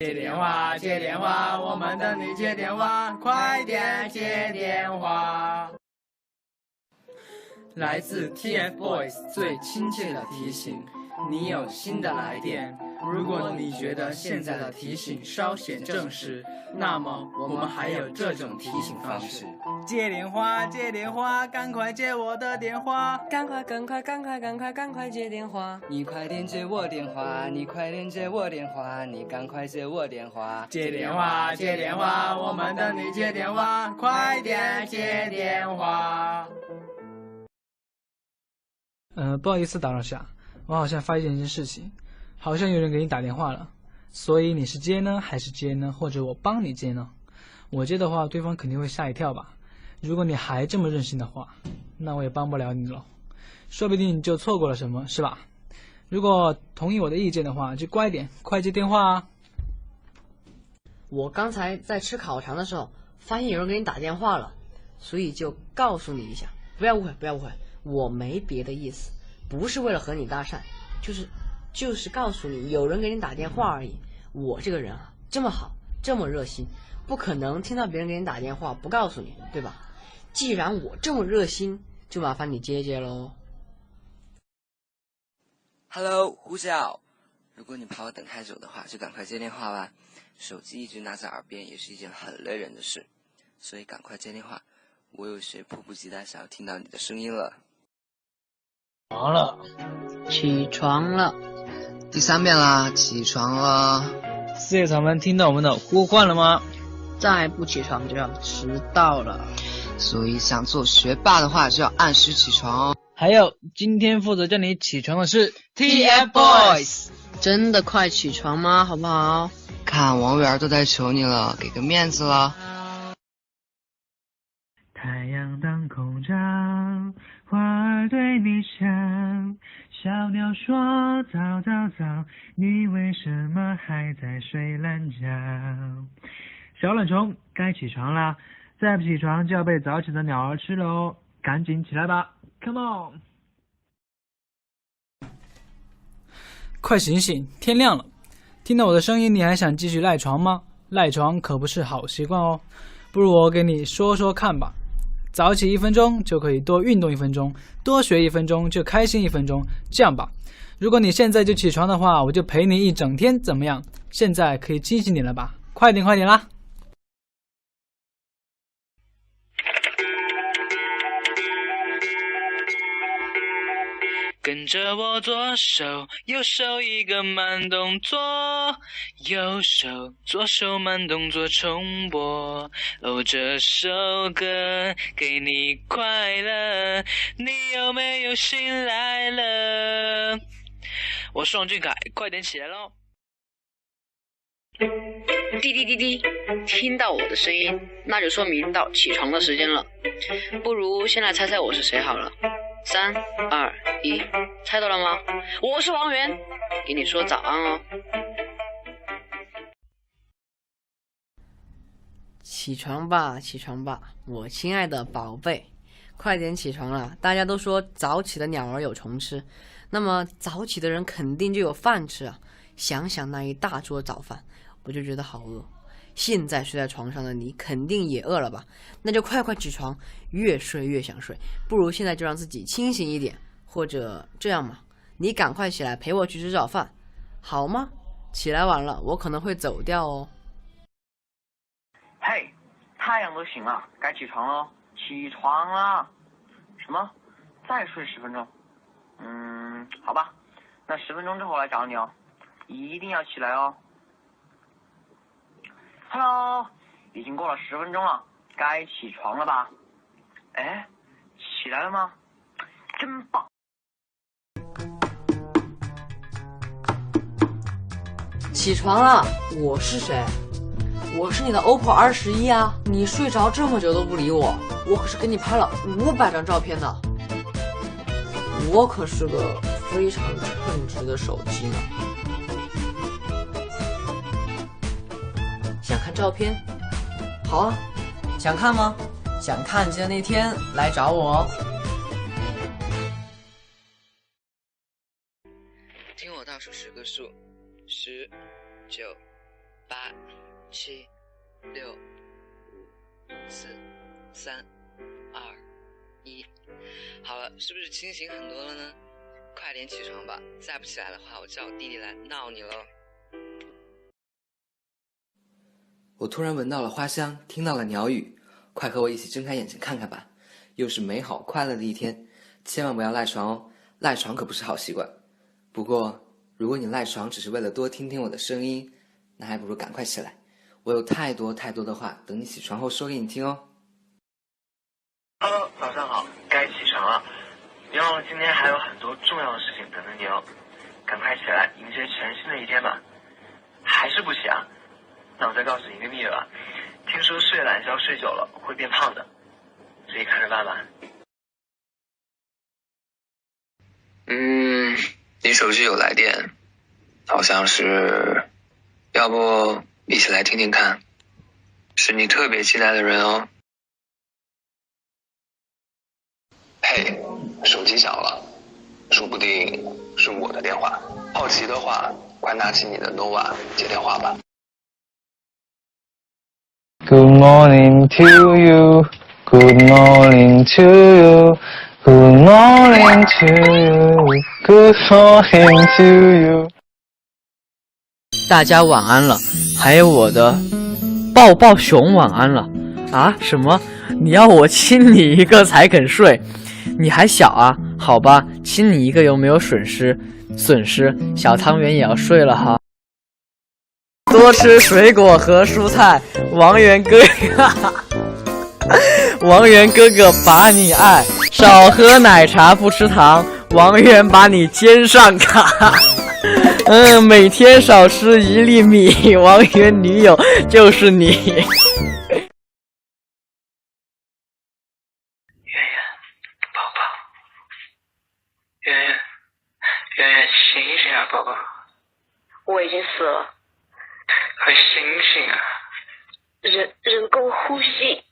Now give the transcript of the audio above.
接电话，接电话，我们等你接电话，快点接电话。来自 TFBOYS 最亲切的提醒，你有新的来电。如果你觉得现在的提醒稍显正式，那么我们还有这种提醒方式：接电话，接电话，赶快接我的电话，赶快接电话！你快点接我电话，你快点接我电话，你赶快接我电话。接电话，接电话，我们等你接电话，快点接电话。不好意思打扰下，我好像发现一件事情，好像有人给你打电话了，所以你是接呢还是接呢？或者我帮你接呢？我接的话，对方肯定会吓一跳吧。如果你还这么任性的话，那我也帮不了你了，说不定你就错过了什么，是吧？如果同意我的意见的话，就乖点，快接电话啊！我刚才在吃烤肠的时候，发现有人给你打电话了，所以就告诉你一下，不要误会，不要误会。我没别的意思，不是为了和你搭讪，就是告诉你有人给你打电话而已。我这个人啊，这么好，这么热心，不可能听到别人给你打电话不告诉你，对吧？既然我这么热心，就麻烦你接接喽。Hello， 呼叫。如果你怕我等太久的话，就赶快接电话吧。手机一直拿在耳边也是一件很累人的事，所以赶快接电话。我有些迫不及待想要听到你的声音了。起床了，第3遍啦，起床了。四叶草们听到我们的呼唤了吗？再不起床就要迟到了。所以想做学霸的话，就要按时起床哦。还有，今天负责叫你起床的是 TFBOYS。真的快起床吗？好不好？看王源都在求你了，给个面子了。太阳当空照，花儿对你笑，小鸟说早早早，你为什么还在睡懒觉？小懒虫该起床啦，再不起床就要被早起的鸟儿吃了哦，赶紧起来吧 ，Come on！ 快醒醒，天亮了！听到我的声音，你还想继续赖床吗？赖床可不是好习惯哦，不如我给你说说看吧。早起1分钟就可以多运动1分钟，多学1分钟就开心1分钟。这样吧，如果你现在就起床的话，我就陪你一整天，怎么样？现在可以惊喜你了吧？快点快点啦！跟着我左手右手一个慢动作，右手左手慢动作重播。哦，这首歌给你快乐，你有没有醒来了？我是王俊凯，快点起来咯。滴滴滴滴，听到我的声音，那就说明到起床的时间了。不如先来猜猜我是谁好了。3、2、1，猜到了吗？我是王源，给你说早安哦。起床吧，起床吧，我亲爱的宝贝，快点起床了。大家都说早起的鸟儿有虫吃，那么早起的人肯定就有饭吃啊。想想那一大桌早饭，我就觉得好饿。现在睡在床上的你肯定也饿了吧？那就快快起床，越睡越想睡，不如现在就让自己清醒一点，或者这样嘛，你赶快起来陪我去吃早饭，好吗？起来晚了，我可能会走掉哦。嘿，太阳都醒了，该起床喽！起床啦！什么？再睡10分钟？好吧，那10分钟之后来找你哦，一定要起来哦。Hello， 已经过了10分钟了，该起床了吧？哎，起来了吗？真棒！起床了，我是谁？我是你的 OPPO R11啊！你睡着这么久都不理我，我可是给你拍了500张照片呢。我可是个非常称职的手机呢。想看照片？好啊，想看吗？想看记得那天来找我哦。听我倒数10个数，10、9、8、7、6、5、4、3、2、1。好了，是不是清醒很多了呢？快点起床吧，再不起来的话，我叫我弟弟来闹你喽。我突然闻到了花香，听到了鸟语，快和我一起睁开眼睛看看吧，又是美好快乐的一天。千万不要赖床哦，赖床可不是好习惯。不过如果你赖床只是为了多听听我的声音，那还不如赶快起来，我有太多的话等你起床后说给你听哦。Hello， 早上好，该起床了。别忘了今天还有很多重要的事情等着你哦，赶快起来迎接全新的一天吧。还是不起啊？那我再告诉你一个秘密吧，听说睡懒觉睡久了会变胖的，自己看着办吧。你手机有来电，好像是，要不一起来听听看，是你特别期待的人哦。嘿，手机响了，说不定是我的电话。好奇的话，快拿起你的 nova 接电话吧。Good morning to you, good morning to you, good morning to you, good morning to you。大家晚安了，还有我的抱抱熊晚安了啊？什么？你要我亲你一个才肯睡？你还小啊？好吧，亲你一个有没有损失？小汤圆也要睡了哈。多吃水果和蔬菜，王源哥哥把你爱，少喝奶茶不吃糖，王源把你肩上卡。每天少吃1粒米，王源女友就是你。圆圆，醒一醒啊，宝宝！我已经死了。快醒醒啊！人工呼吸。